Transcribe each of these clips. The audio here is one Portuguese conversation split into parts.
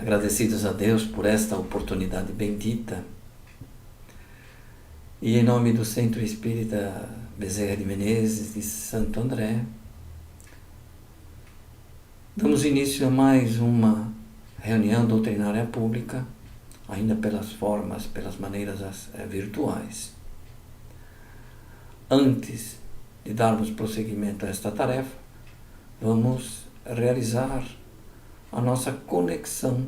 agradecidos a Deus por esta oportunidade bendita. E em nome do Centro Espírita Bezerra de Menezes de Santo André, damos início a mais uma reunião doutrinária pública, ainda pelas maneiras virtuais. Antes de darmos prosseguimento a esta tarefa, vamos realizar a nossa conexão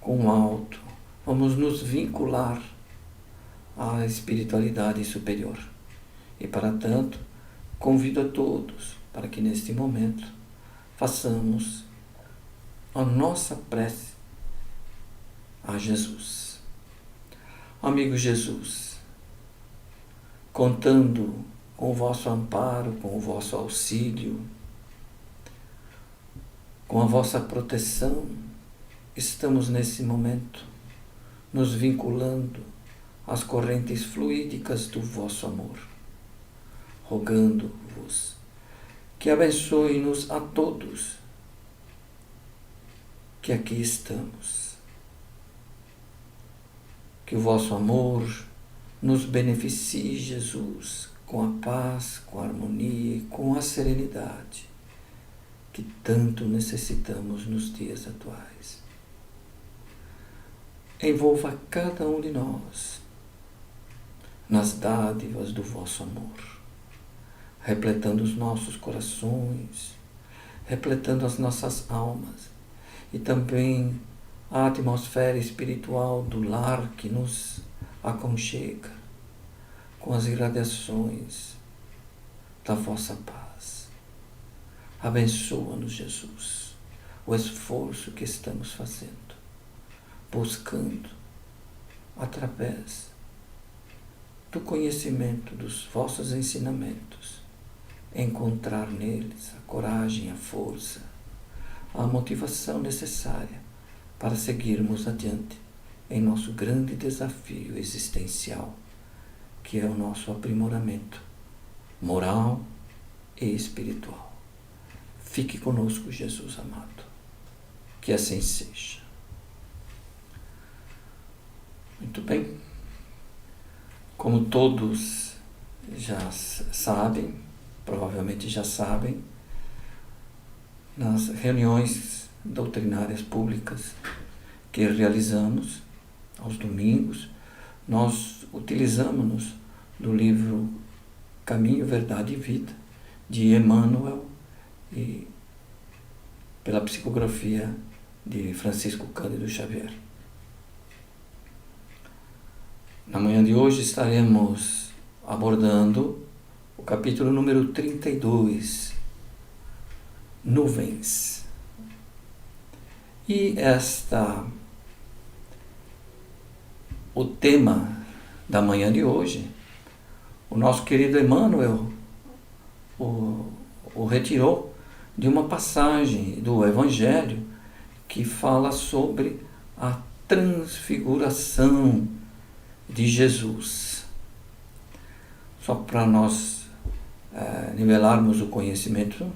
com o alto. Vamos nos vincular à espiritualidade superior. E, para tanto, convido a todos para que neste momento façamos a nossa prece a Jesus. Amigo Jesus, contando com o vosso amparo, com o vosso auxílio, com a vossa proteção, estamos nesse momento nos vinculando às correntes fluídicas do vosso amor, rogando-vos que abençoe-nos a todos que aqui estamos, que o vosso amor nos beneficie, Jesus, com a paz, com a harmonia e com a serenidade que tanto necessitamos nos dias atuais. Envolva cada um de nós nas dádivas do vosso amor, repletando os nossos corações, repletando as nossas almas e também a atmosfera espiritual do lar que nos aconchega com as irradiações da vossa paz. Abençoa-nos, Jesus, o esforço que estamos fazendo, buscando, através do conhecimento dos vossos ensinamentos, encontrar neles a coragem, a força, a motivação necessária para seguirmos adiante em nosso grande desafio existencial, que é o nosso aprimoramento moral e espiritual. Fique conosco, Jesus amado. Que assim seja. Muito bem. Como todos já sabem, provavelmente já sabem, nas reuniões doutrinárias públicas que realizamos aos domingos, nós utilizamos-nos do livro Caminho, Verdade e Vida, de Emmanuel, e pela psicografia de Francisco Cândido Xavier. Na manhã de hoje estaremos abordando o capítulo número 32, Nuvens. E o tema da manhã de hoje, o nosso querido Emmanuel o retirou de uma passagem do Evangelho que fala sobre a transfiguração de Jesus. Só para nós nivelarmos o conhecimento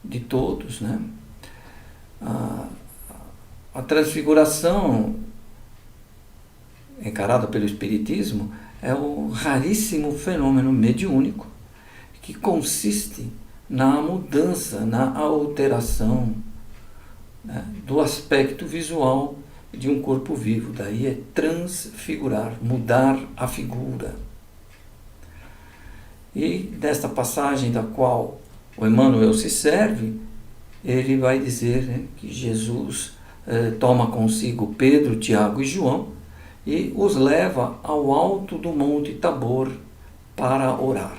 de todos, né? A transfiguração encarada pelo Espiritismo é um raríssimo fenômeno mediúnico que consiste na mudança, na alteração, né, do aspecto visual de um corpo vivo. Daí é transfigurar, mudar a figura. E desta passagem da qual o Emmanuel se serve, ele vai dizer, né, que Jesus toma consigo Pedro, Tiago e João e os leva ao alto do Monte Tabor para orar.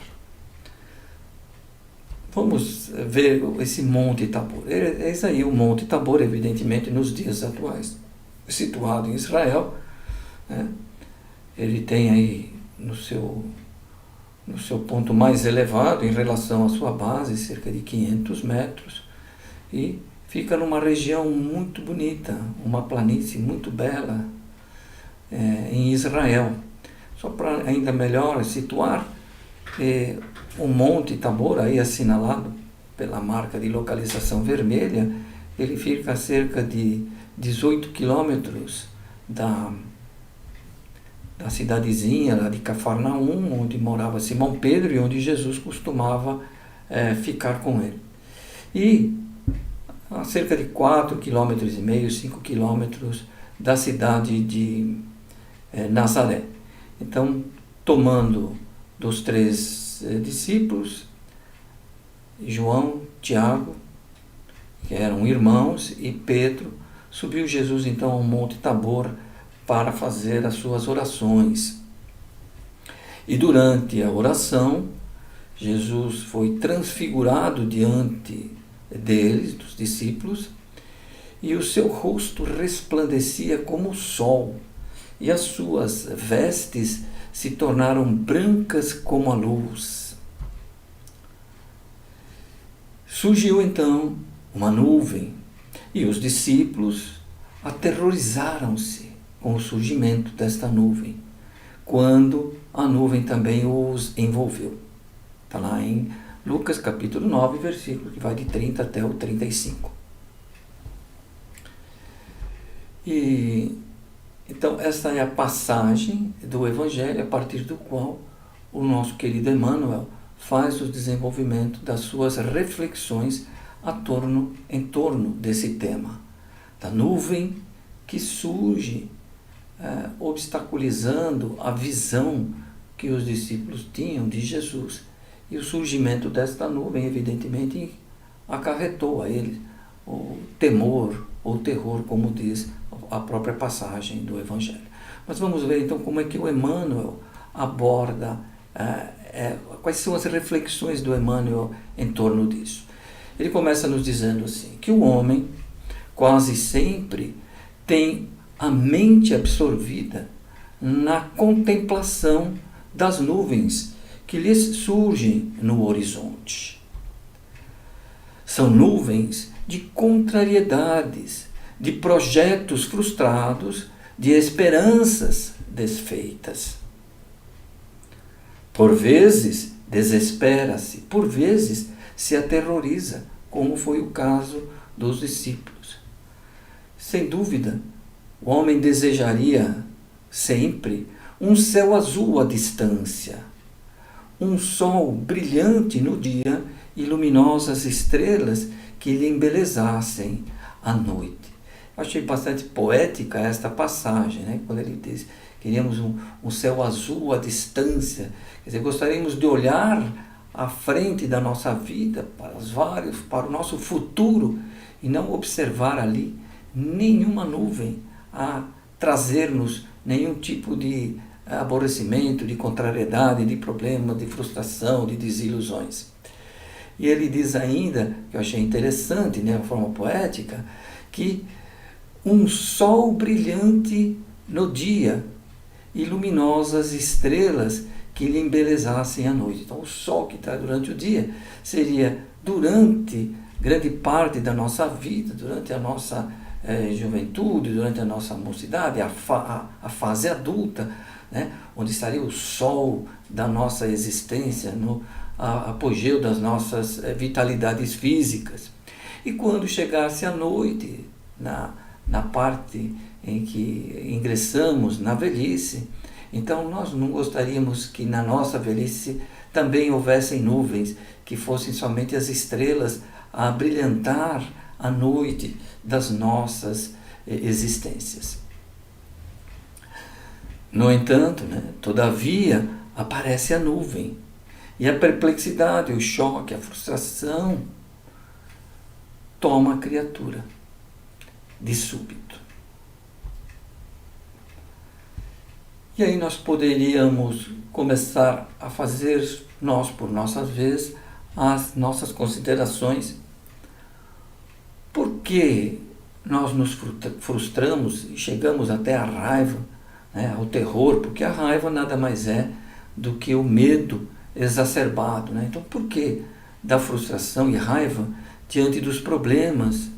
Vamos ver esse Monte Tabor. Esse aí, o Monte Tabor, evidentemente, nos dias atuais, situado em Israel, né? Ele tem aí no seu ponto mais elevado em relação à sua base, cerca de 500 metros, e fica numa região muito bonita, uma planície muito bela em Israel. Só para ainda melhor situar, o Monte Tabor, aí assinalado pela marca de localização vermelha, ele fica a cerca de 18 quilômetros da cidadezinha lá de Cafarnaum, onde morava Simão Pedro e onde Jesus costumava ficar com ele. E a cerca de 4,5 km, 5 quilômetros da cidade de Nazaré. Então, tomando dos 3 discípulos, João, Tiago, que eram irmãos, e Pedro, subiu Jesus então ao Monte Tabor para fazer as suas orações. E durante a oração, Jesus foi transfigurado diante deles, dos discípulos, e o seu rosto resplandecia como o sol, e as suas vestes se tornaram brancas como a luz. Surgiu então uma nuvem, e os discípulos aterrorizaram-se com o surgimento desta nuvem, quando a nuvem também os envolveu. Está lá em Lucas capítulo 9, versículo que vai de 30 até o 35. E então esta é a passagem do Evangelho a partir do qual o nosso querido Emmanuel faz o desenvolvimento das suas reflexões em torno desse tema, da nuvem que surge obstaculizando a visão que os discípulos tinham de Jesus. E o surgimento desta nuvem, evidentemente, acarretou a eles o temor ou terror, como diz a própria passagem do Evangelho. Mas vamos ver então como é que o Emmanuel aborda, quais são as reflexões do Emmanuel em torno disso. Ele começa nos dizendo assim, que o homem quase sempre tem a mente absorvida na contemplação das nuvens que lhes surgem no horizonte. São nuvens de contrariedades, de projetos frustrados, de esperanças desfeitas. Por vezes desespera-se, por vezes se aterroriza, como foi o caso dos discípulos. Sem dúvida, o homem desejaria sempre um céu azul à distância, um sol brilhante no dia e luminosas estrelas que lhe embelezassem a noite. Eu achei bastante poética esta passagem, né? Quando ele diz: queríamos um céu azul à distância. Quer dizer, gostaríamos de olhar à frente da nossa vida, para o nosso futuro, e não observar ali nenhuma nuvem a trazer-nos nenhum tipo de aborrecimento, de contrariedade, de problema, de frustração, de desilusões. E ele diz ainda, que eu achei interessante, né, a forma poética, que um sol brilhante no dia e luminosas estrelas que lhe embelezassem a noite. Então, o sol que está durante o dia seria durante grande parte da nossa vida, durante a nossa juventude, durante a nossa mocidade, a fase adulta, né, onde estaria o sol da nossa existência, no apogeu das nossas vitalidades físicas. E quando chegasse a noite, na parte em que ingressamos na velhice, então nós não gostaríamos que na nossa velhice também houvessem nuvens, que fossem somente as estrelas a brilhantar a noite das nossas existências. No entanto, todavia, aparece a nuvem, e a perplexidade, o choque, a frustração toma a criatura de súbito. E aí nós poderíamos começar a fazer, nós por nossa vez, as nossas considerações. Por que nós nos frustramos e chegamos até a raiva, ao terror? Porque a raiva nada mais é do que o medo exacerbado. Então, por que da frustração e raiva diante dos problemas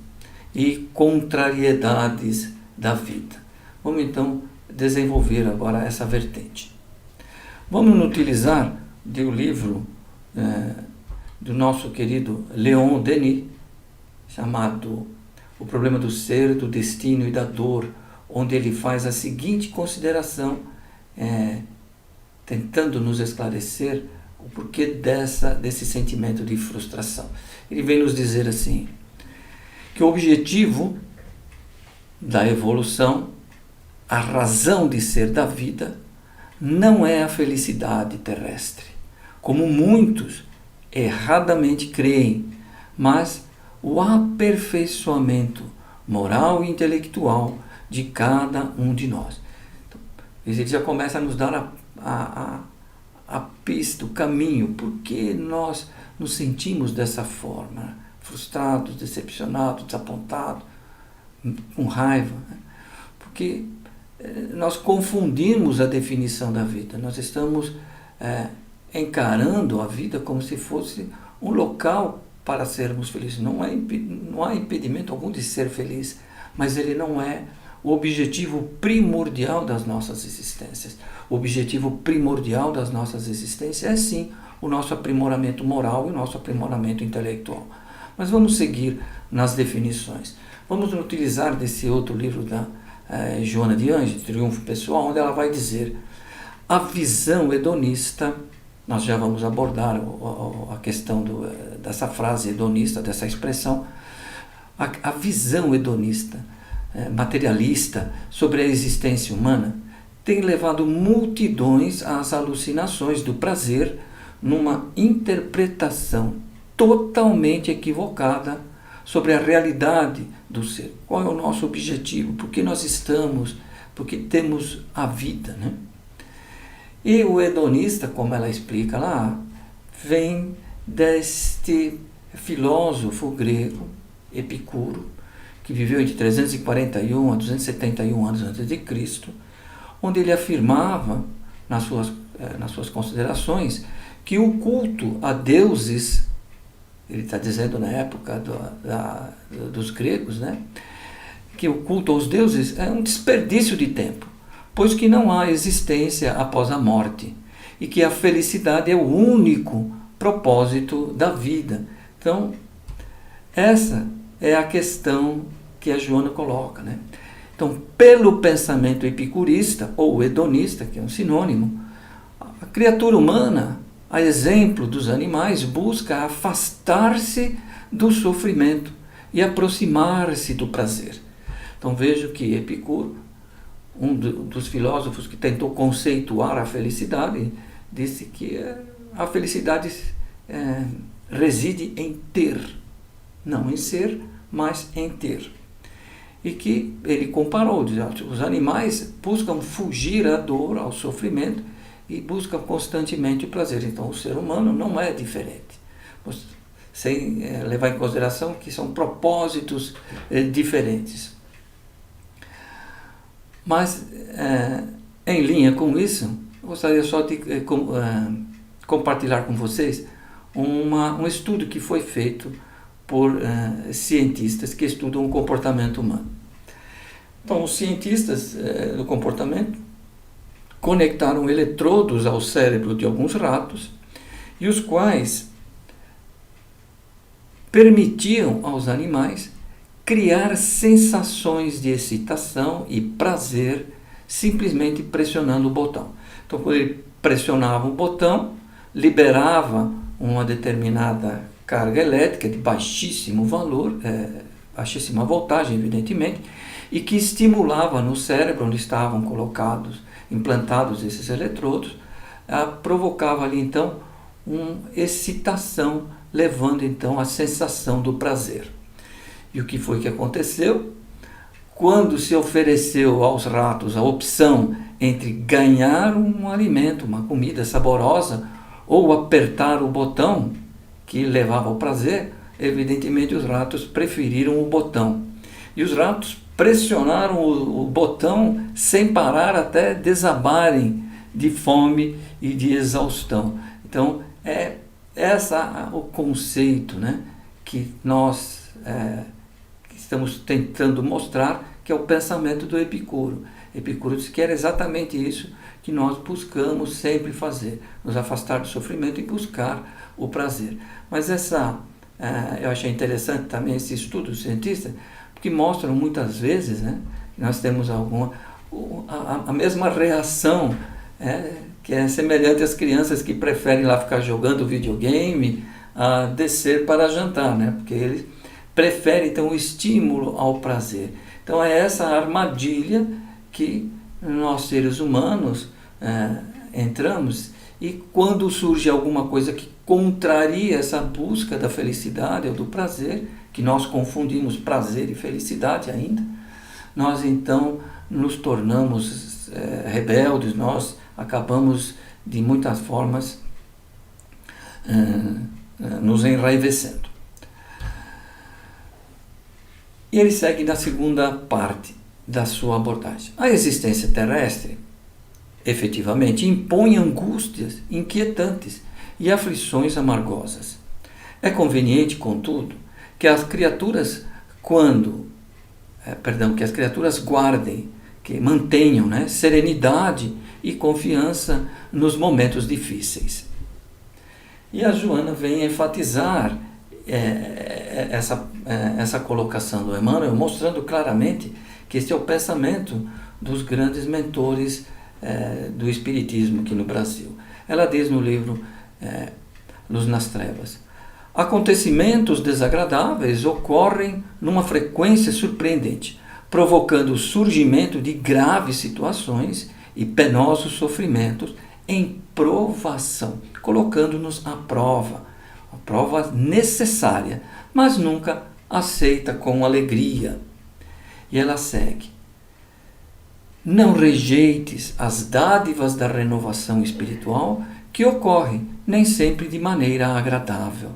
e contrariedades da vida? Vamos então desenvolver agora essa vertente. Vamos utilizar do livro do nosso querido Leon Denis, chamado o problema do ser, do destino e da dor, onde ele faz a seguinte consideração, tentando nos esclarecer o porquê desse sentimento de frustração. Ele vem nos dizer assim, que o objetivo da evolução, a razão de ser da vida, não é a felicidade terrestre, como muitos erradamente creem, mas o aperfeiçoamento moral e intelectual de cada um de nós. Então, ele já começa a nos dar a pista, o caminho, por que nós nos sentimos dessa forma, frustrados, decepcionados, desapontados, com raiva, né? Porque nós confundimos a definição da vida, nós estamos encarando a vida como se fosse um local para sermos felizes. Não há impedimento algum de ser feliz, mas ele não é o objetivo primordial das nossas existências. O objetivo primordial das nossas existências é sim o nosso aprimoramento moral e o nosso aprimoramento intelectual. Mas vamos seguir nas definições. Vamos utilizar desse outro livro da Joana de Ângeles, Triunfo Pessoal, onde ela vai dizer: a visão hedonista, nós já vamos abordar a questão dessa frase hedonista, dessa expressão, a visão hedonista, materialista sobre a existência humana, tem levado multidões às alucinações do prazer numa interpretação totalmente equivocada sobre a realidade do ser. Qual é o nosso objetivo? Por que nós estamos? Por que temos a vida, né? E o hedonista, como ela explica lá, vem deste filósofo grego, Epicuro, que viveu entre 341 a 271 anos antes de Cristo, onde ele afirmava, nas suas considerações, que o culto a deuses, ele está dizendo na época dos gregos, né, que o culto aos deuses é um desperdício de tempo, pois que não há existência após a morte, e que a felicidade é o único propósito da vida. Então, essa é a questão que a Joana coloca, né? Então, pelo pensamento epicurista, ou hedonista, que é um sinônimo, a criatura humana, a exemplo dos animais, busca afastar-se do sofrimento e aproximar-se do prazer. Então, vejo que Epicuro, um dos filósofos que tentou conceituar a felicidade, disse que a felicidade reside em ter, não em ser, mas em ter. E que ele comparou, os animais buscam fugir à dor, ao sofrimento, e buscam constantemente o prazer. Então o ser humano não é diferente, sem levar em consideração que são propósitos diferentes. Mas, em linha com isso, gostaria só de compartilhar com vocês um estudo que foi feito por cientistas que estudam o comportamento humano. Então, os cientistas do comportamento conectaram eletrodos ao cérebro de alguns ratos, e os quais permitiam aos animais criar sensações de excitação e prazer simplesmente pressionando o botão. Então, quando ele pressionava o botão, liberava uma determinada carga elétrica de baixíssimo valor, baixíssima voltagem, evidentemente, e que estimulava no cérebro, onde estavam implantados esses eletrodos, provocava ali então uma excitação, levando então a sensação do prazer. E o que foi que aconteceu? Quando se ofereceu aos ratos a opção entre ganhar um alimento, uma comida saborosa, ou apertar o botão que levava ao prazer, evidentemente os ratos preferiram o botão. E os ratos pressionaram o botão sem parar até desabarem de fome e de exaustão. Então, é o conceito, né, que nós estamos tentando mostrar, que é o pensamento do Epicuro. Epicuro disse que era exatamente isso que nós buscamos sempre fazer, nos afastar do sofrimento e buscar o prazer. Mas eu achei interessante também esse estudo cientista, que mostram muitas vezes, né, que nós temos a mesma reação, que é semelhante às crianças que preferem lá ficar jogando videogame a descer para jantar, né, porque eles preferem então o estímulo ao prazer. Então é essa armadilha que nós seres humanos entramos, e quando surge alguma coisa que contraria essa busca da felicidade ou do prazer, que nós confundimos prazer e felicidade ainda, nós então nos tornamos rebeldes, nós acabamos de muitas formas nos enraivecendo. E ele segue na segunda parte da sua abordagem. A existência terrestre, efetivamente, impõe angústias inquietantes e aflições amargosas. É conveniente, contudo, que as criaturas guardem, que mantenham, né, serenidade e confiança nos momentos difíceis. E a Joana vem enfatizar essa colocação do Emmanuel, mostrando claramente que este é o pensamento dos grandes mentores do Espiritismo aqui no Brasil. Ela diz no livro Luz nas Trevas: acontecimentos desagradáveis ocorrem numa frequência surpreendente, provocando o surgimento de graves situações e penosos sofrimentos em provação, colocando-nos à prova, a prova necessária, mas nunca aceita com alegria. E ela segue: não rejeites as dádivas da renovação espiritual que ocorrem nem sempre de maneira agradável.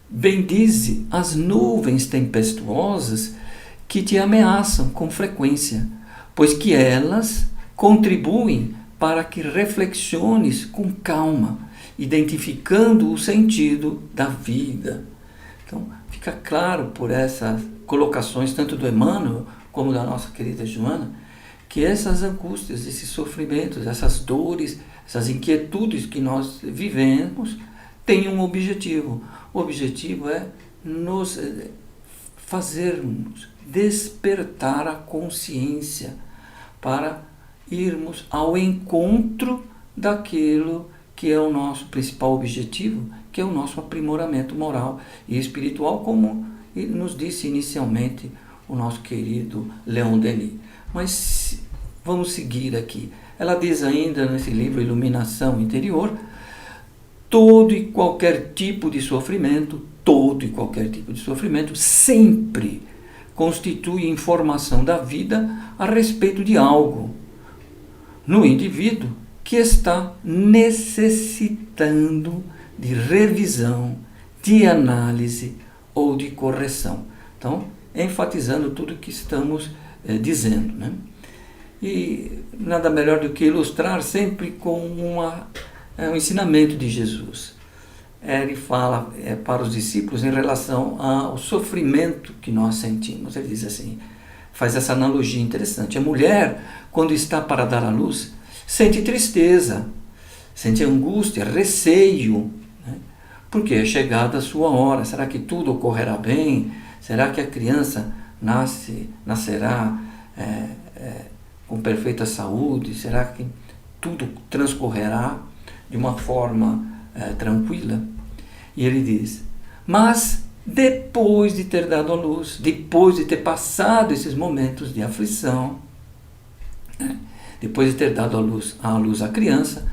Bendize as nuvens tempestuosas que te ameaçam com frequência, pois que elas contribuem para que reflexiones com calma, identificando o sentido da vida. Então, fica claro por essas colocações, tanto do Emmanuel como da nossa querida Joana, que essas angústias, esses sofrimentos, essas dores, essas inquietudes que nós vivemos, têm um objetivo. O objetivo é nos fazermos despertar a consciência para irmos ao encontro daquilo que é o nosso principal objetivo, que é o nosso aprimoramento moral e espiritual, como nos disse inicialmente o nosso querido Leon Denis. Mas vamos seguir aqui. Ela diz ainda nesse livro Iluminação Interior: todo e qualquer tipo de sofrimento sempre constitui informação da vida a respeito de algo no indivíduo que está necessitando de revisão, de análise ou de correção. Então, enfatizando tudo o que estamos dizendo, né? E nada melhor do que ilustrar sempre com um ensinamento de Jesus. Ele fala para os discípulos em relação ao sofrimento que nós sentimos. Ele diz assim, faz essa analogia interessante: a mulher, quando está para dar à luz, sente tristeza, sente angústia, receio, né? Porque é chegada a sua hora. Será que tudo ocorrerá bem? Será que a criança nascerá com perfeita saúde? Será que tudo transcorrerá de uma forma tranquila? E ele diz: mas depois de ter dado à luz, depois de ter passado esses momentos de aflição, né? Depois de ter dado à luz a criança,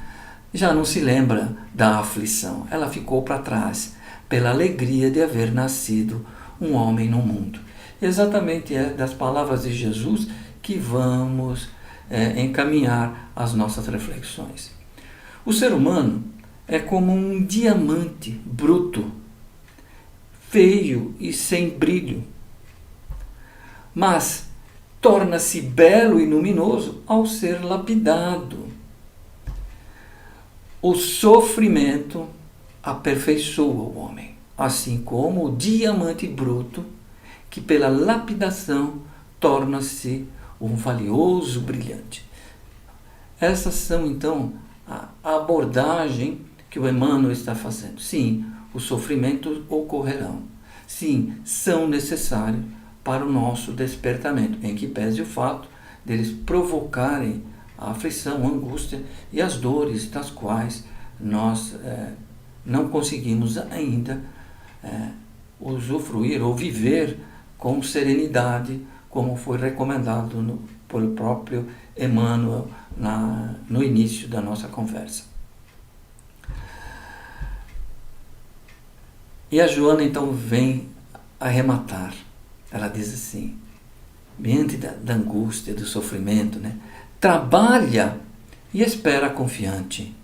já não se lembra da aflição. Ela ficou para trás pela alegria de haver nascido um homem no mundo. Exatamente das palavras de Jesus que vamos encaminhar as nossas reflexões. O ser humano é como um diamante bruto, feio e sem brilho, mas torna-se belo e luminoso ao ser lapidado. O sofrimento aperfeiçoa o homem, assim como o diamante bruto, que pela lapidação torna-se um valioso brilhante. Essas são, então, a abordagem que o Emmanuel está fazendo. Sim, os sofrimentos ocorrerão. sim, são necessários para o nosso despertamento, em que pese o fato deles provocarem a aflição, a angústia e as dores das quais nós não conseguimos ainda usufruir ou viver com serenidade, como foi recomendado pelo próprio Emmanuel no início da nossa conversa. E a Joana então vem arrematar. Ela diz assim, diante da angústia, do sofrimento, né? Trabalha e espera confiante,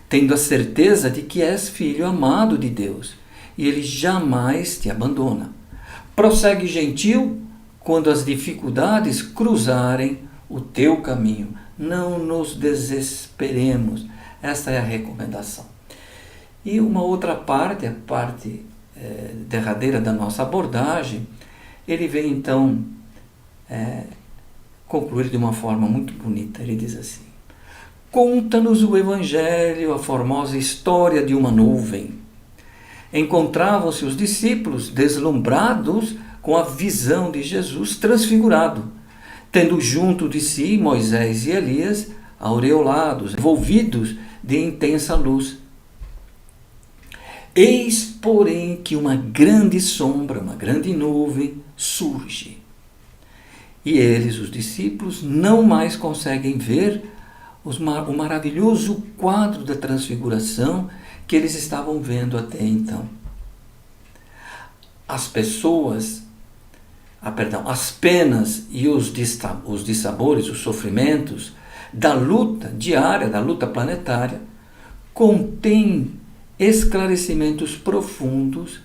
tendo a certeza de que és filho amado de Deus, e Ele jamais te abandona. Prossegue gentil quando as dificuldades cruzarem o teu caminho. Não nos desesperemos. Essa é a recomendação. E uma outra parte, a parte derradeira da nossa abordagem, ele vem então concluir de uma forma muito bonita. Ele diz assim: conta-nos o Evangelho, a formosa história de uma nuvem. Encontravam-se os discípulos deslumbrados com a visão de Jesus transfigurado, tendo junto de si Moisés e Elias, aureolados, envolvidos de intensa luz. Eis, porém, que uma grande sombra, uma grande nuvem, surge. E eles, os discípulos, não mais conseguem ver o maravilhoso quadro da transfiguração que eles estavam vendo até então. As penas e os dissabores, os sofrimentos da luta diária, da luta planetária, contêm esclarecimentos profundos,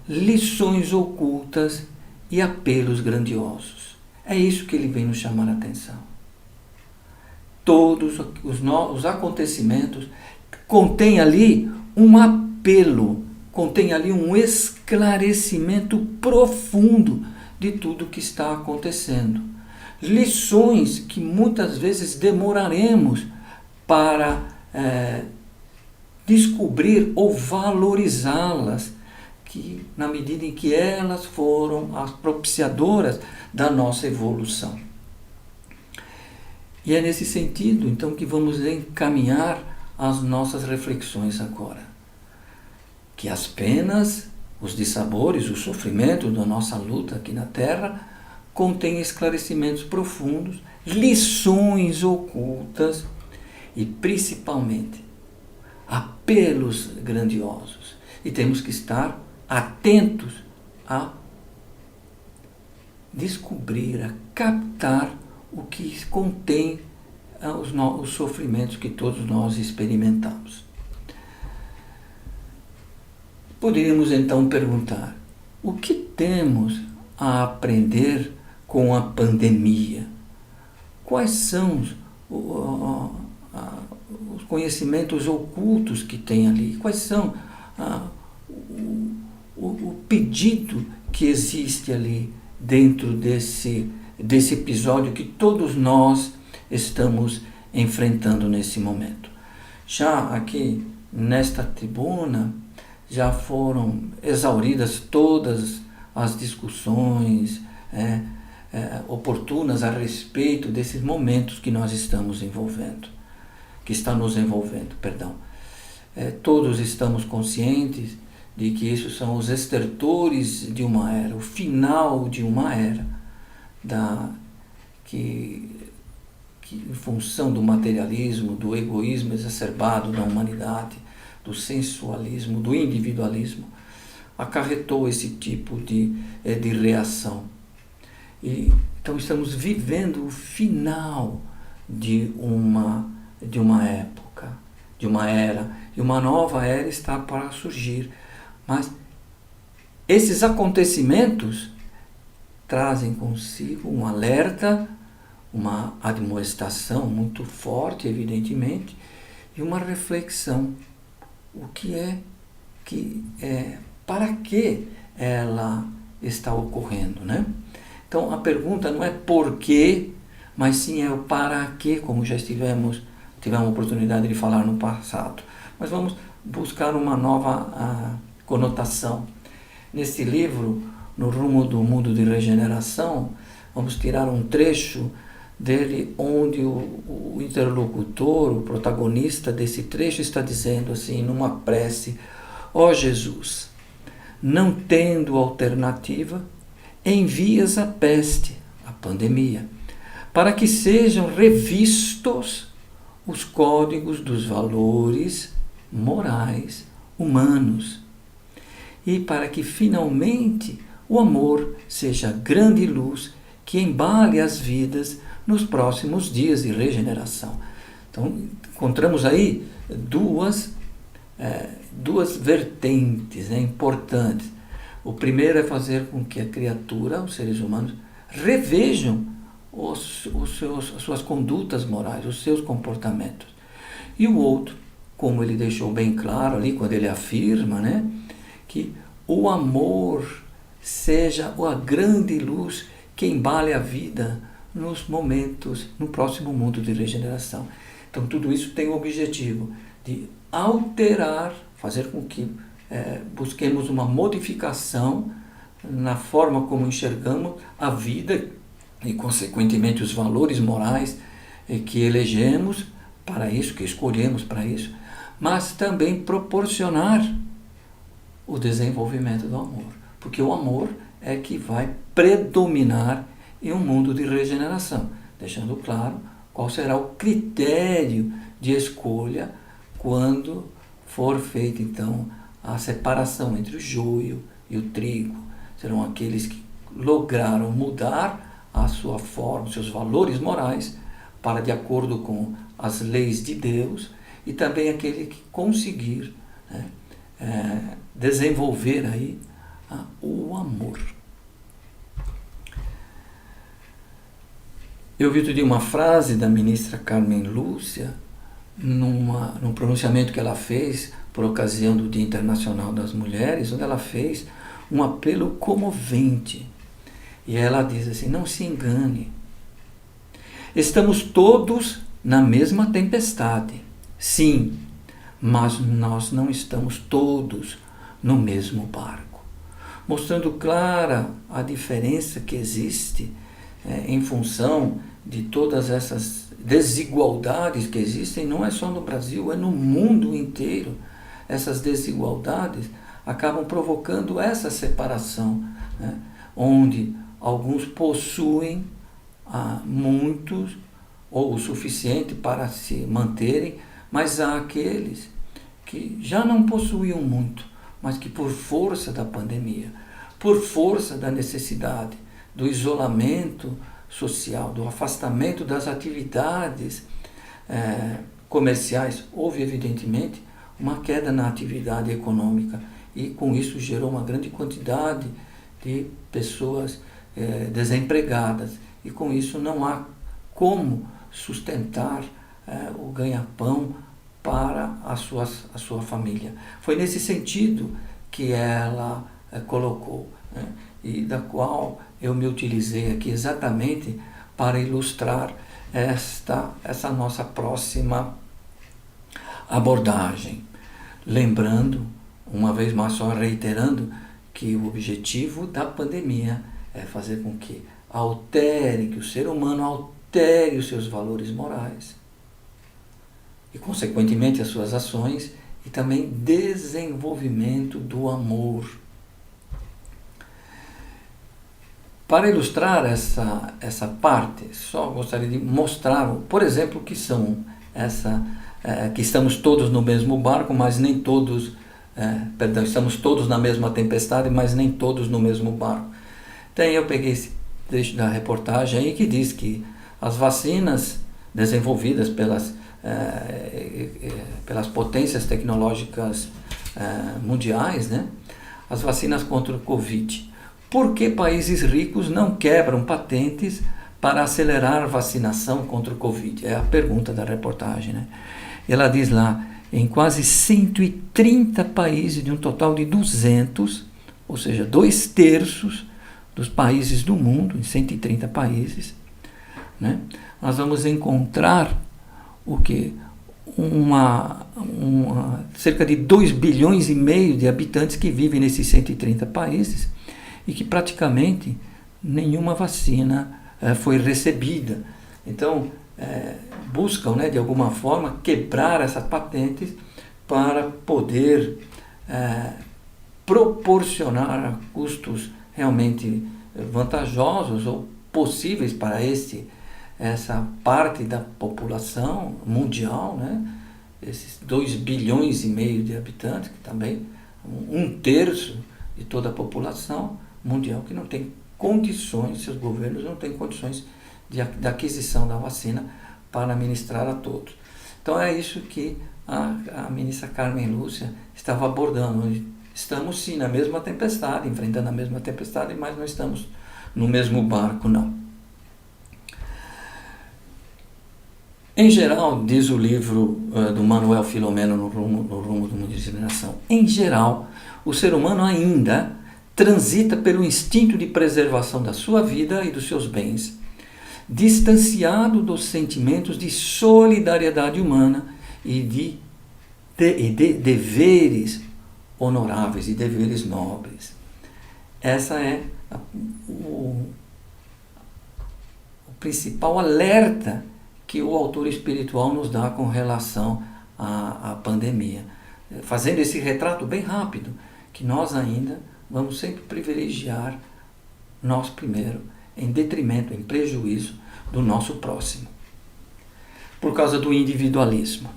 lições ocultas e apelos grandiosos. É isso que ele vem nos chamar a atenção. Todos os acontecimentos contêm ali um apelo, contém ali um esclarecimento profundo de tudo o que está acontecendo. Lições que muitas vezes demoraremos para descobrir ou valorizá-las, que na medida em que elas foram as propiciadoras da nossa evolução. E é nesse sentido, então, que vamos encaminhar as nossas reflexões agora. Que as penas, os dissabores, o sofrimento da nossa luta aqui na Terra contêm esclarecimentos profundos, lições ocultas e, principalmente, apelos grandiosos. E temos que estar atentos a descobrir, a captar o que contém os sofrimentos que todos nós experimentamos. Poderíamos então perguntar: o que temos a aprender com a pandemia? Quais são os conhecimentos ocultos que tem ali? Quais são o pedido que existe ali dentro desse episódio que todos nós estamos enfrentando nesse momento? Já aqui nesta tribuna já foram exauridas todas as discussões oportunas a respeito desses momentos que nós estamos envolvendo, que está nos envolvendo, perdão. Todos estamos conscientes de que isso são os estertores de uma era, o final de uma era, que em função do materialismo, do egoísmo exacerbado da humanidade, do sensualismo, do individualismo, acarretou esse tipo de reação. E, então estamos vivendo o final de uma época, de uma era, e uma nova era está para surgir. Mas esses acontecimentos trazem consigo um alerta, uma admoestação muito forte, evidentemente, e uma reflexão. Para que ela está ocorrendo, né? Então a pergunta não é por quê, mas sim é o para quê, como já tivemos a oportunidade de falar no passado. Mas vamos buscar uma nova conotação. Nesse livro, no rumo do mundo de regeneração, vamos tirar um trecho dele onde o interlocutor, o protagonista desse trecho está dizendo assim, numa prece: ó Jesus, não tendo alternativa, envias a peste, a pandemia, para que sejam revistos os códigos dos valores morais humanos e para que finalmente o amor seja a grande luz que embale as vidas nos próximos dias de regeneração. Então, encontramos aí duas vertentes, né, importantes. O primeiro é fazer com que a criatura, os seres humanos, revejam as suas condutas morais, os seus comportamentos. E o outro, como ele deixou bem claro ali, quando ele afirma, né, que o amor seja a grande luz que embale a vida nos momentos, no próximo mundo de regeneração. Então, tudo isso tem o objetivo de alterar, fazer com que busquemos uma modificação na forma como enxergamos a vida e, consequentemente, os valores morais que elegemos para isso, que escolhemos para isso, mas também proporcionar o desenvolvimento do amor, porque o amor é que vai predominar em um mundo de regeneração, deixando claro qual será o critério de escolha quando for feita então a separação entre o joio e o trigo. Serão aqueles que lograram mudar a sua forma, seus valores morais para de acordo com as leis de Deus, e também aquele que conseguir, né, desenvolver aí o amor. Eu vi outro dia uma frase da ministra Carmen Lúcia, num pronunciamento que ela fez por ocasião do Dia Internacional das Mulheres, onde ela fez um apelo comovente. E ela diz assim: não se engane, estamos todos na mesma tempestade, sim, mas nós não estamos todos no mesmo barco. Mostrando clara a diferença que existe em função de todas essas desigualdades que existem, não é só no Brasil, é no mundo inteiro. Essas desigualdades acabam provocando essa separação, né? Onde alguns possuem muitos ou o suficiente para se manterem, mas há aqueles que já não possuíam muito, mas que por força da pandemia, por força da necessidade, do isolamento social, do afastamento das atividades comerciais, houve evidentemente uma queda na atividade econômica e com isso gerou uma grande quantidade de pessoas desempregadas e com isso não há como sustentar o ganha-pão para a sua família. Foi nesse sentido que ela colocou, né, e da qual eu me utilizei aqui exatamente para ilustrar essa nossa próxima abordagem. Lembrando, uma vez mais só reiterando, que o objetivo da pandemia é fazer com que que o ser humano altere os seus valores morais e, consequentemente, as suas ações e também desenvolvimento do amor. Para ilustrar essa parte, só gostaria de mostrar, por exemplo, que são que estamos todos no mesmo barco, mas nem todos, estamos todos na mesma tempestade, mas nem todos no mesmo barco. Então eu peguei esse trecho da reportagem aí que diz que as vacinas desenvolvidas pelas potências tecnológicas mundiais, né, as vacinas contra o Covid. Por que países ricos não quebram patentes para acelerar a vacinação contra o Covid? É a pergunta da reportagem, né? Ela diz lá, em quase 130 países, de um total de 200, ou seja, 2/3 dos países do mundo, em 130 países, né, nós vamos encontrar o que? Cerca de 2,5 bilhões de habitantes que vivem nesses 130 países, e que praticamente nenhuma vacina foi recebida. Então, buscam, né, de alguma forma, quebrar essas patentes para poder proporcionar custos realmente vantajosos ou possíveis para essa parte da população mundial, né? Esses 2,5 bilhões de habitantes, que também 1/3 de toda a população mundial que não tem condições, seus governos não têm condições de aquisição da vacina para administrar a todos. Então é isso que a ministra Carmen Lúcia estava abordando. Estamos sim na mesma tempestade, enfrentando a mesma tempestade, mas não estamos no mesmo barco, não. Em geral, diz o livro do Manuel Filomeno no rumo de uma disciplinação, em geral, o ser humano ainda transita pelo instinto de preservação da sua vida e dos seus bens, distanciado dos sentimentos de solidariedade humana e de deveres honoráveis e deveres nobres. Essa é o principal alerta que o autor espiritual nos dá com relação à pandemia, fazendo esse retrato bem rápido, que nós ainda vamos sempre privilegiar nós primeiro, em detrimento, em prejuízo do nosso próximo, por causa do individualismo.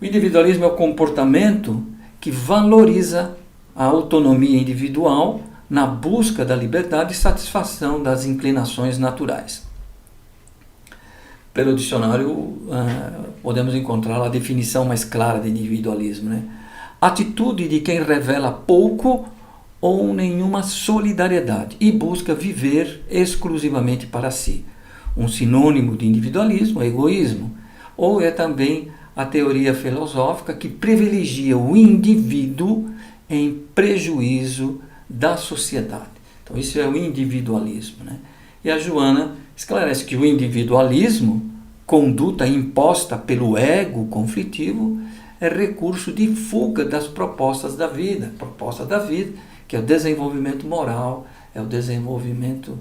O individualismo é o comportamento que valoriza a autonomia individual na busca da liberdade e satisfação das inclinações naturais. Pelo dicionário, podemos encontrar a definição mais clara de individualismo, né? Atitude de quem revela pouco ou nenhuma solidariedade e busca viver exclusivamente para si. Um sinônimo de individualismo é egoísmo, ou é também a teoria filosófica que privilegia o indivíduo em prejuízo da sociedade. Então isso é o individualismo, né? E a Joana esclarece que o individualismo, conduta imposta pelo ego conflitivo, é recurso de fuga das propostas da vida. Proposta da vida, que é o desenvolvimento moral, é o desenvolvimento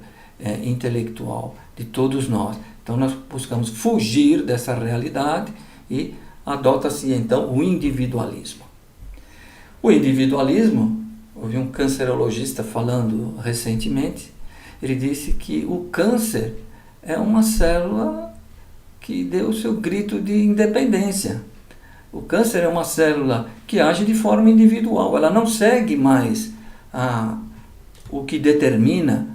intelectual de todos nós. Então nós buscamos fugir dessa realidade e adota-se então o individualismo. O individualismo, ouvi um cancerologista falando recentemente, ele disse que o câncer é uma célula que deu o seu grito de independência. O câncer é uma célula que age de forma individual, ela não segue mais o que determina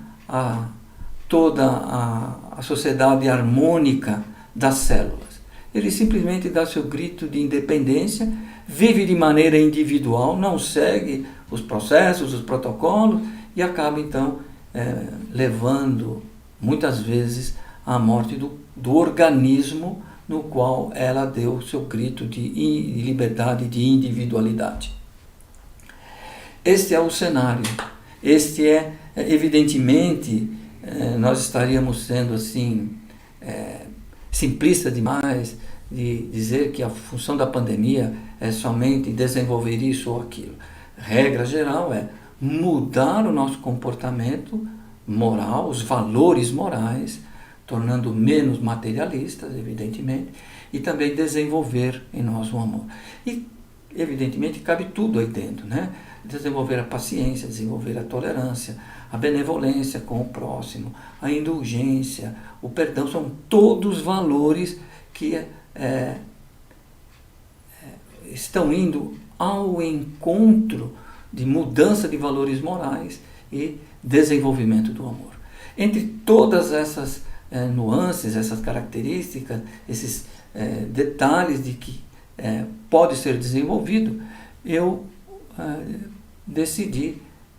toda a sociedade harmônica das células. Ele simplesmente dá seu grito de independência, vive de maneira individual, não segue os processos, os protocolos e acaba então levando muitas vezes à morte do organismo no qual ela deu seu grito de liberdade, de individualidade. Este é o cenário. Este evidentemente, nós estaríamos sendo assim, simplista demais de dizer que a função da pandemia é somente desenvolver isso ou aquilo. Regra geral é mudar o nosso comportamento moral, os valores morais, tornando menos materialistas, evidentemente, e também desenvolver em nós o amor. E, evidentemente, cabe tudo aí dentro, né? Desenvolver a paciência, desenvolver a tolerância, a benevolência com o próximo, a indulgência, o perdão, são todos valores que estão indo ao encontro de mudança de valores morais e desenvolvimento do amor. Entre todas essas nuances, essas características, esses detalhes de que pode ser desenvolvido, eu decidi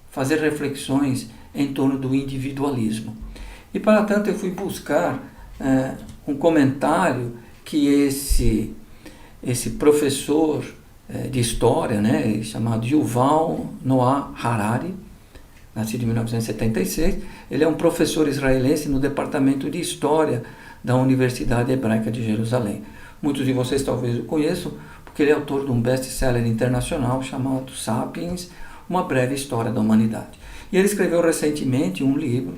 fazer reflexões em torno do individualismo. E para tanto eu fui buscar um comentário que esse professor de história, né, chamado Yuval Noah Harari, nascido em 1976, ele é um professor israelense no departamento de História da Universidade Hebraica de Jerusalém. Muitos de vocês talvez o conheçam, porque ele é autor de um best-seller internacional chamado Sapiens, Uma Breve História da Humanidade. E ele escreveu recentemente um livro,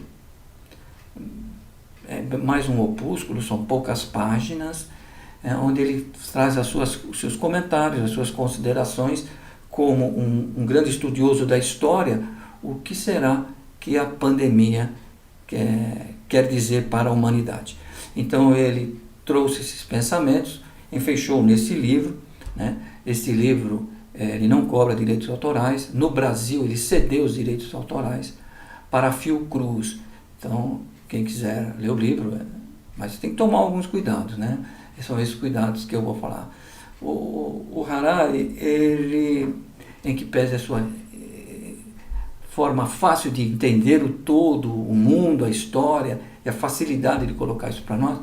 mais um opúsculo, são poucas páginas, onde ele traz os seus comentários, as suas considerações, como um grande estudioso da história, o que será que a pandemia quer dizer para a humanidade. Então ele trouxe esses pensamentos, enfeixou nesse livro, né? Esse livro ele não cobra direitos autorais. No Brasil ele cedeu os direitos autorais para a Fiocruz. Então quem quiser ler o livro, mas tem que tomar alguns cuidados, né? São esses cuidados que eu vou falar. O Harari, ele, em que pese a sua forma fácil de entender o todo, o mundo, a história e a facilidade de colocar isso para nós,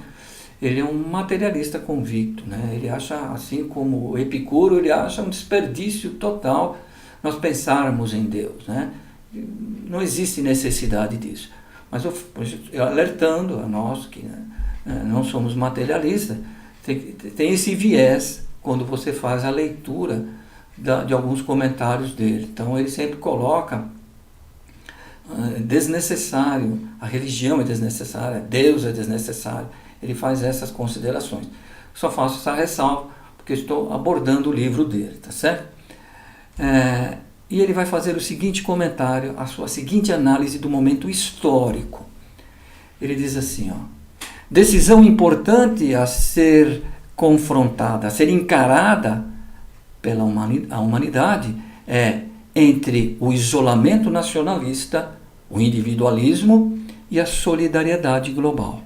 ele é um materialista convicto, né? Ele acha, assim como o Epicuro, ele acha um desperdício total nós pensarmos em Deus, né? Não existe necessidade disso. Mas eu alertando a nós que não somos materialistas, tem esse viés quando você faz a leitura de alguns comentários dele. Então ele sempre coloca desnecessário, a religião é desnecessária, Deus é desnecessário. Ele faz essas considerações. Só faço essa ressalva porque estou abordando o livro dele, tá certo? E ele vai fazer o seguinte comentário, a sua seguinte análise do momento histórico. Ele diz assim, decisão importante a ser confrontada, a ser encarada pela humanidade entre o isolamento nacionalista, o individualismo e a solidariedade global.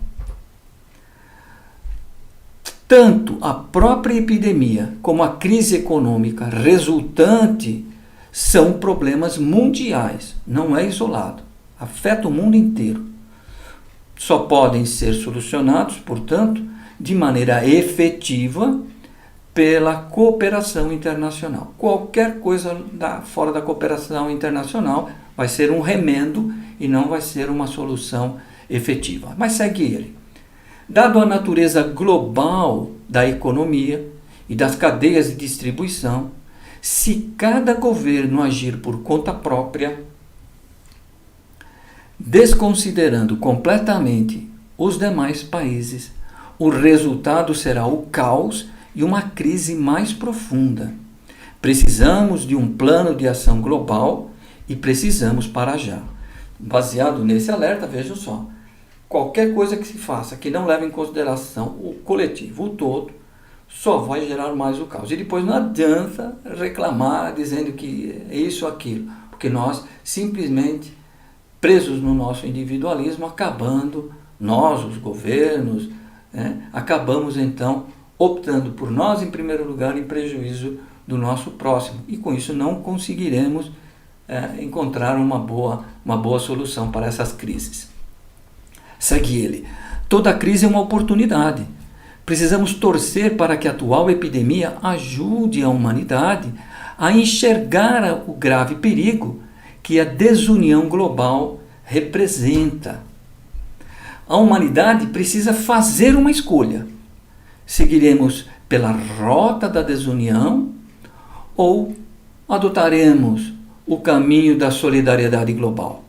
Tanto a própria epidemia como a crise econômica resultante são problemas mundiais, não é isolado, afeta o mundo inteiro. Só podem ser solucionados, portanto, de maneira efetiva pela cooperação internacional. Qualquer coisa fora da cooperação internacional vai ser um remendo e não vai ser uma solução efetiva. Mas segue ele. Dado a natureza global da economia e das cadeias de distribuição, se cada governo agir por conta própria, desconsiderando completamente os demais países, o resultado será o caos e uma crise mais profunda. Precisamos de um plano de ação global e precisamos para já. Baseado nesse alerta, vejam só, qualquer coisa que se faça que não leve em consideração o coletivo, o todo, só vai gerar mais o caos. E depois não adianta reclamar dizendo que é isso ou aquilo, porque nós simplesmente, presos no nosso individualismo, acabando, nós, os governos, acabamos então optando por nós em primeiro lugar em prejuízo do nosso próximo. E com isso não conseguiremos encontrar uma boa solução para essas crises. Segue ele. Toda crise é uma oportunidade. Precisamos torcer para que a atual epidemia ajude a humanidade a enxergar o grave perigo que a desunião global representa. A humanidade precisa fazer uma escolha. Seguiremos pela rota da desunião ou adotaremos o caminho da solidariedade global?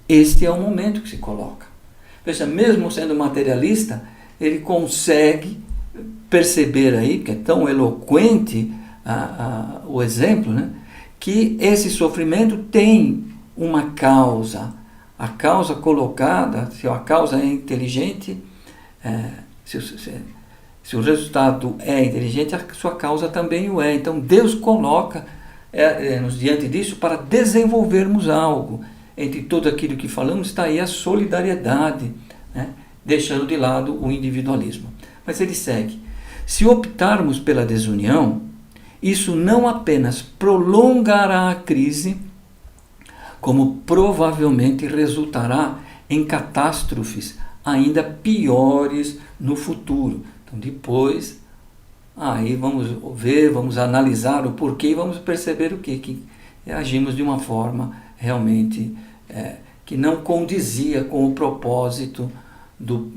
Este é o momento que se coloca. Veja, mesmo sendo materialista, ele consegue perceber aí, que é tão eloquente o exemplo, né, que esse sofrimento tem uma causa. A causa colocada, se a causa é inteligente, se o resultado é inteligente, a sua causa também o é. Então Deus coloca nos diante disso para desenvolvermos algo. Entre tudo aquilo que falamos está aí a solidariedade, né? Deixando de lado o individualismo. Mas ele segue. Se optarmos pela desunião, isso não apenas prolongará a crise, como provavelmente resultará em catástrofes ainda piores no futuro. Então depois, aí vamos ver, vamos analisar o porquê e vamos perceber o que agimos de uma forma realmente que não condizia com o propósito do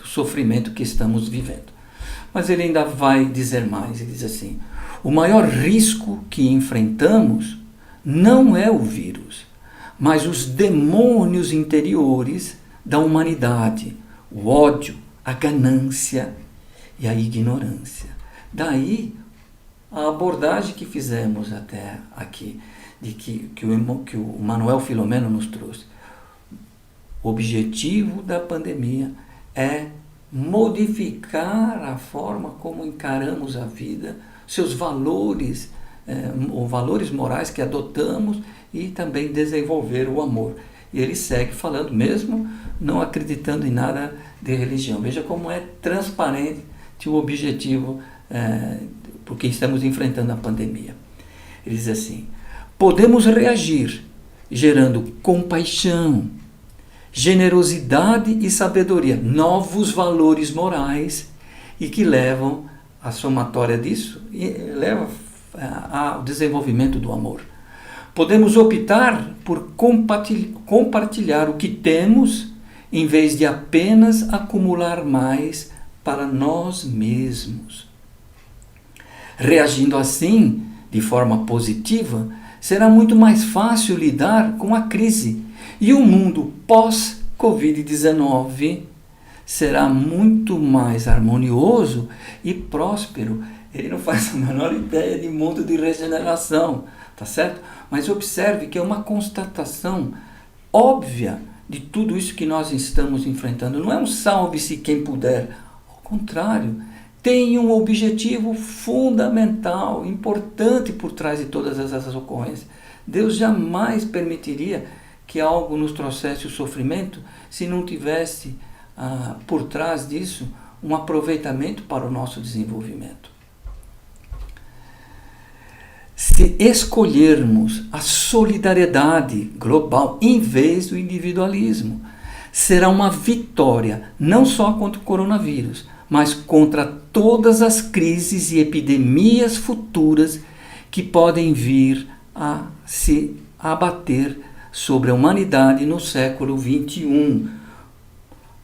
sofrimento que estamos vivendo. Mas ele ainda vai dizer mais, ele diz assim: o maior risco que enfrentamos não é o vírus, mas os demônios interiores da humanidade, o ódio, a ganância e a ignorância. Daí a abordagem que fizemos até aqui, que o Manuel Filomeno nos trouxe. O objetivo da pandemia é modificar a forma como encaramos a vida, seus valores, ou valores morais que adotamos, e também desenvolver o amor. E ele segue falando, mesmo não acreditando em nada de religião. Veja como é transparente o objetivo, porque estamos enfrentando a pandemia. Ele diz assim: podemos reagir gerando compaixão, generosidade e sabedoria, novos valores morais, e que levam a somatória disso e leva ao desenvolvimento do amor. Podemos optar por compartilhar o que temos, em vez de apenas acumular mais para nós mesmos. Reagindo assim, de forma positiva, será muito mais fácil lidar com a crise, e o mundo pós-Covid-19 será muito mais harmonioso e próspero. Ele não faz a menor ideia de mundo de regeneração, tá certo? Mas observe que é uma constatação óbvia de tudo isso que nós estamos enfrentando. Não é um salve-se quem puder. Ao contrário, tem um objetivo fundamental, importante por trás de todas essas ocorrências. Deus jamais permitiria que algo nos trouxesse o sofrimento se não tivesse por trás disso um aproveitamento para o nosso desenvolvimento. Se escolhermos a solidariedade global em vez do individualismo, será uma vitória não só contra o coronavírus, mas contra todas as crises e epidemias futuras que podem vir a se abater sobre a humanidade no século XXI,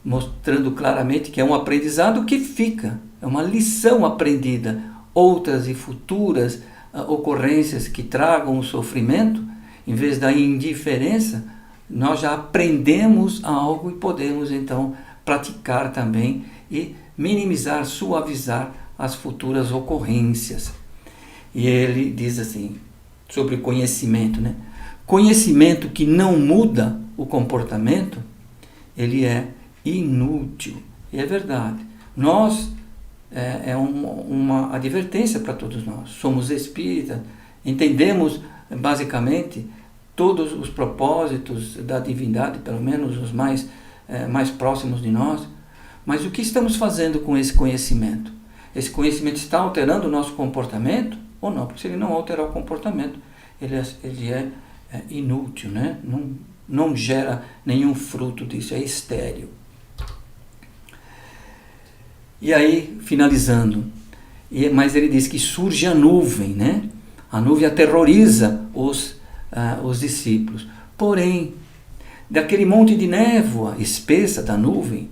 mostrando claramente que é um aprendizado que fica, é uma lição aprendida. Outras e futuras ocorrências que tragam o sofrimento, em vez da indiferença, nós já aprendemos algo e podemos então praticar também e minimizar, suavizar as futuras ocorrências. E ele diz assim, sobre conhecimento, né? Conhecimento que não muda o comportamento, ele é inútil. E é verdade. Nós, uma advertência para todos nós. Somos espíritas, entendemos basicamente todos os propósitos da divindade, pelo menos os mais próximos de nós. Mas o que estamos fazendo com esse conhecimento? Esse conhecimento está alterando o nosso comportamento ou não? Porque se ele não alterar o comportamento, ele é inútil, né? Não gera nenhum fruto disso, é estéril. E aí, finalizando, mas ele diz que surge a nuvem, né? A nuvem aterroriza os discípulos. Porém, daquele monte de névoa espessa da nuvem,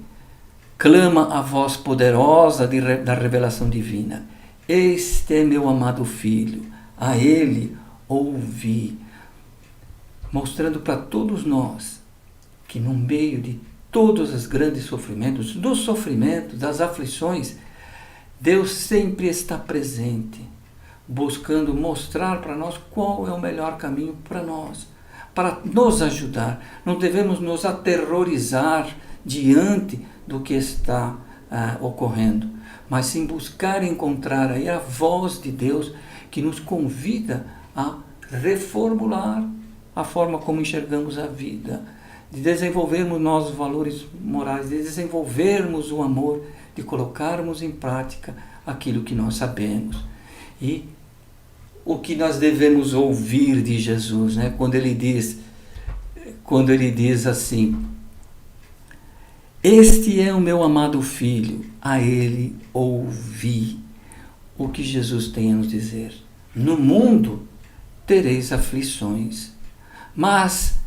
clama a voz poderosa da revelação divina. Este é meu amado filho, a ele ouvi. Mostrando para todos nós que no meio de todos os grandes sofrimentos, dos sofrimentos, das aflições, Deus sempre está presente, buscando mostrar para nós qual é o melhor caminho para nós, para nos ajudar. Não devemos nos aterrorizar diante do que está ocorrendo, mas sim buscar encontrar aí a voz de Deus que nos convida a reformular a forma como enxergamos a vida, de desenvolvermos nossos valores morais, de desenvolvermos o amor, de colocarmos em prática aquilo que nós sabemos. E o que nós devemos ouvir de Jesus, né? Quando ele diz assim: este é o meu amado filho, a ele ouvi. O que Jesus tem a nos dizer? No mundo tereis aflições, mas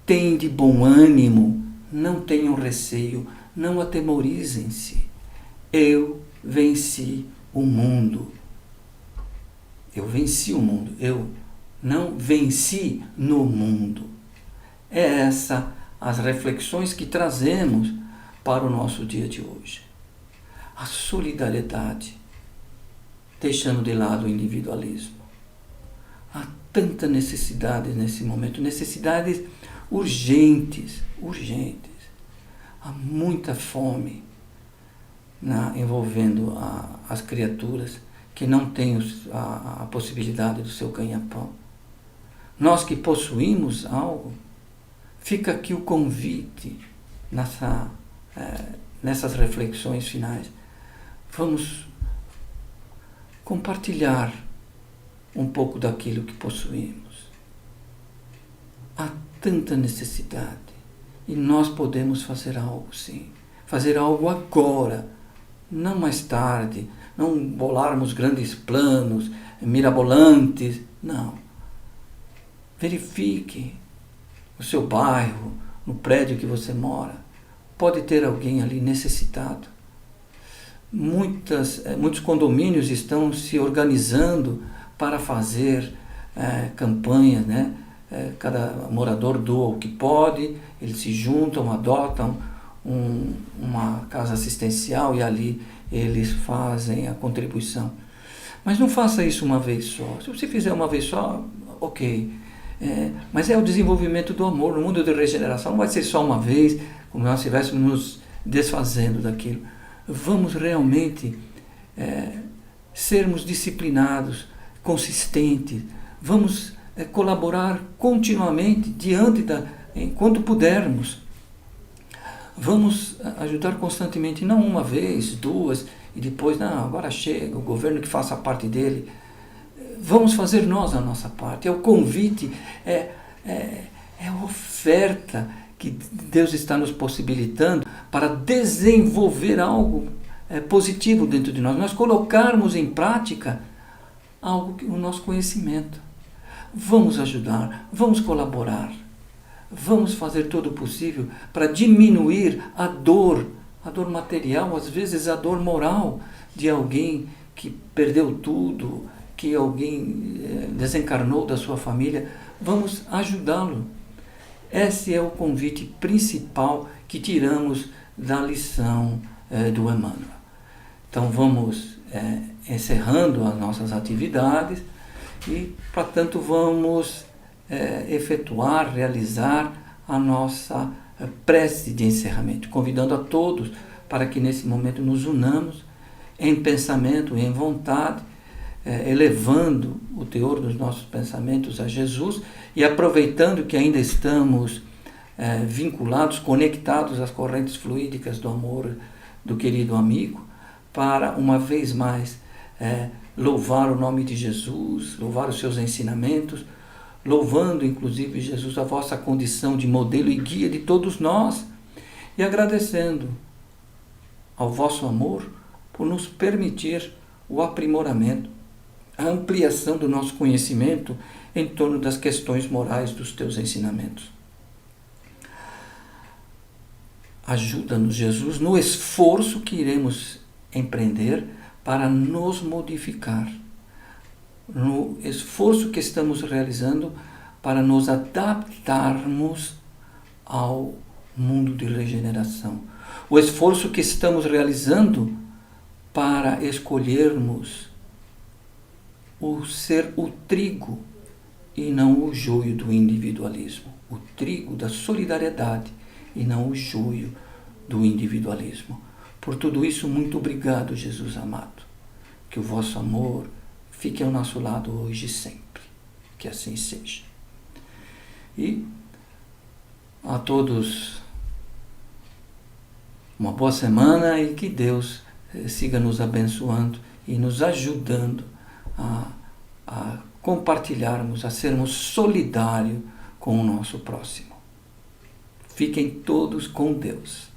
tende bom ânimo, não tenham receio, não atemorizem-se. Eu venci o mundo. Eu venci o mundo. Eu não venci no mundo. É essa as reflexões que trazemos para o nosso dia de hoje. A solidariedade, deixando de lado o individualismo. Há tanta necessidade nesse momento, necessidades urgentes. Há muita fome envolvendo as criaturas que não têm a possibilidade do seu ganha-pão. Nós que possuímos algo, fica aqui o convite nessas reflexões finais. Vamos compartilhar um pouco daquilo que possuímos. Há tanta necessidade e nós podemos fazer algo, sim. Fazer algo agora, não mais tarde, não bolarmos grandes planos mirabolantes, não. Verifique o seu bairro, no prédio que você mora. Pode ter alguém ali necessitado. Muitos condomínios estão se organizando para fazer campanhas, né? Cada morador doa o que pode, eles se juntam, adotam uma casa assistencial e ali eles fazem a contribuição. Mas não faça isso uma vez só. Se você fizer uma vez só, ok. Mas é o desenvolvimento do amor. No mundo de regeneração não vai ser só uma vez, como nós estivéssemos nos desfazendo daquilo. Vamos realmente sermos disciplinados, consistentes. Vamos colaborar continuamente enquanto pudermos. Vamos ajudar constantemente, não uma vez, duas, e depois, não, agora chega, o governo que faça a parte dele. Vamos fazer nós a nossa parte. É o convite, é a oferta que Deus está nos possibilitando para desenvolver algo positivo dentro de nós. Nós colocarmos em prática o nosso conhecimento. Vamos ajudar, vamos colaborar. Vamos fazer todo o possível para diminuir a dor material, às vezes a dor moral de alguém que perdeu tudo, que alguém desencarnou da sua família. Vamos ajudá-lo. Esse é o convite principal que tiramos da lição do Emmanuel. Então vamos encerrando as nossas atividades e, portanto, vamos realizar a nossa prece de encerramento, convidando a todos para que nesse momento nos unamos em pensamento, em vontade, elevando o teor dos nossos pensamentos a Jesus e aproveitando que ainda estamos vinculados, conectados às correntes fluídicas do amor do querido amigo, para uma vez mais louvar o nome de Jesus, louvar os seus ensinamentos, louvando inclusive, Jesus, a vossa condição de modelo e guia de todos nós, e agradecendo ao vosso amor por nos permitir o aprimoramento, a ampliação do nosso conhecimento em torno das questões morais dos teus ensinamentos. Ajuda-nos, Jesus, no esforço que iremos empreender para nos modificar, no esforço que estamos realizando para nos adaptarmos ao mundo de regeneração, o esforço que estamos realizando para escolhermos ser o trigo e não o joio do individualismo, o trigo da solidariedade e não o joio do individualismo. Por tudo isso, muito obrigado, Jesus amado, que o vosso amor fique ao nosso lado hoje e sempre. Que assim seja. E a todos uma boa semana e que Deus siga nos abençoando e nos ajudando a compartilharmos, a sermos solidários com o nosso próximo. Fiquem todos com Deus.